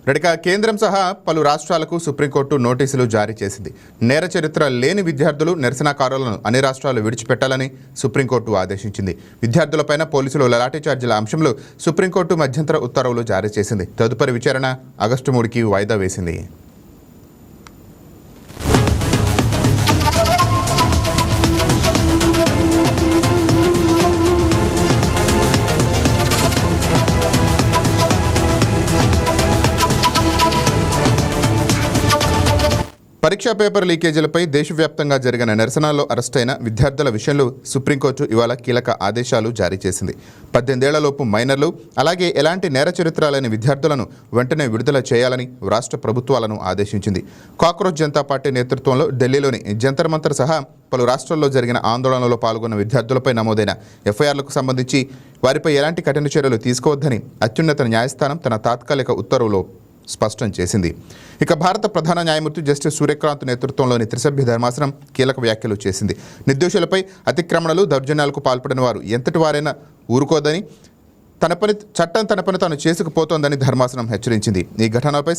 రెడక కేంద్రం సహా పలు రాష్ట్రాలకు సుప్రీంకోర్టు నోటీసులు జారీ చేసింది. నేర చరిత్ర లేని విద్యార్థులు, నిరసనకారులను అన్ని రాష్ట్రాలు విడిచిపెట్టాలని సుప్రీంకోర్టు ఆదేశించింది. విద్యార్థులపైన పోలీసులు లాఠీ చార్జీల అంశంలో సుప్రీంకోర్టు మధ్యంతర ఉత్తర్వులు జారీ చేసింది. తదుపరి విచారణ ఆగస్టు 3కి వాయిదా వేసింది. పరీక్షా పేపర్ లీకేజీలపై దేశవ్యాప్తంగా జరిగిన నిరసనల్లో అరెస్టైన విద్యార్థుల విషయంలో సుప్రీంకోర్టు ఇవాళ కీలక ఆదేశాలు జారీ చేసింది. 18 ఏళ్లలోపు మైనర్లు, అలాగే ఎలాంటి నేర చరిత్ర లేని విద్యార్థులను వెంటనే విడుదల చేయాలని రాష్ట్ర ప్రభుత్వాలను ఆదేశించింది. కాక్రోచ్ జనతా పార్టీ నేతృత్వంలో ఢిల్లీలోని జంతర్ మంతర్ సహా పలు రాష్ట్రాల్లో జరిగిన ఆందోళనలో పాల్గొన్న విద్యార్థులపై నమోదైన ఎఫ్ఐఆర్లకు సంబంధించి వారిపై ఎలాంటి కఠిన చర్యలు తీసుకోవద్దని అత్యున్నత న్యాయస్థానం తన తాత్కాలిక ఉత్తర్వులో స్పష్టం చేసింది. ఇక భారత ప్రధాన న్యాయమూర్తి జస్టిస్ సూర్యకాంత్ నేతృత్వంలోని త్రిసభ్య ధర్మాసనం కీలక వ్యాఖ్యలు చేసింది. నిర్దోషులపై అతిక్రమణలు, దౌర్జన్యాలకు పాల్పడిన వారు ఎంతటి వారైనా ఊరుకోదని, చట్టం తన పని తాను చేసుకుపోతోందని ధర్మాసనం హెచ్చరించింది. ఈ ఘటనపై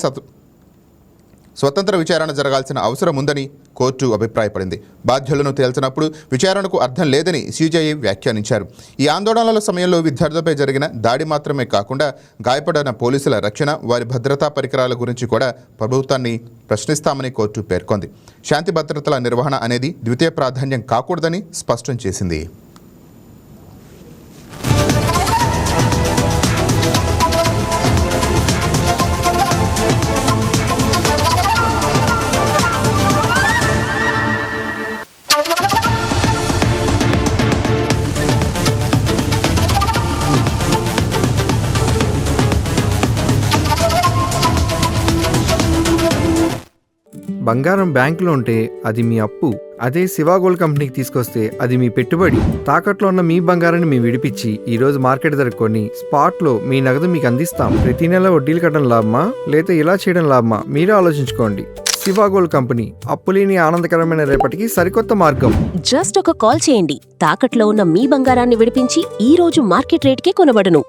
స్వతంత్ర విచారణ జరగాల్సిన అవసరం ఉందని కోర్టు అభిప్రాయపడింది. బాధ్యులను తేల్చినప్పుడు విచారణకు అర్థం లేదని సిజేఐ వ్యాఖ్యానించారు. ఈ ఆందోళనల సమయంలో విద్యార్థులపై జరిగిన దాడి మాత్రమే కాకుండా గాయపడిన పోలీసుల రక్షణ, వారి భద్రతా పరికరాల గురించి కూడా ప్రభుత్వాన్ని ప్రశ్నిస్తామని కోర్టు పేర్కొంది. శాంతి భద్రతల నిర్వహణ అనేది ద్వితీయ ప్రాధాన్యం కాకూడదని స్పష్టం చేసింది. బంగారం బ్యాంకులో ఉంటే అది మీ అప్పు, అదే శివ గోల్డ్ కంపెనీకి తీసుకొస్తే అది మీ పెట్టుబడి. తాకట్లో ఉన్న మీ బంగారాన్ని మేము విడిపించి ఈ రోజు మార్కెట్ ధర కొని స్పాట్లో మీ నగదు మీకు అందిస్తాం. ప్రతి నెల వడ్డీలు కట్టడం లాభమా లేదా ఇలా చేయడం లాభమా మీరే ఆలోచించుకోండి. శివ గోల్డ్ కంపెనీ, అప్పులేని ఆనందకరమైన రేపటికి సరికొత్త మార్గం. జస్ట్ ఒక కాల్ చేయండి. తాకట్లో ఉన్న మీ బంగారాన్ని విడిపించి ఈ రోజు మార్కెట్ రేట్కే కొనబడును.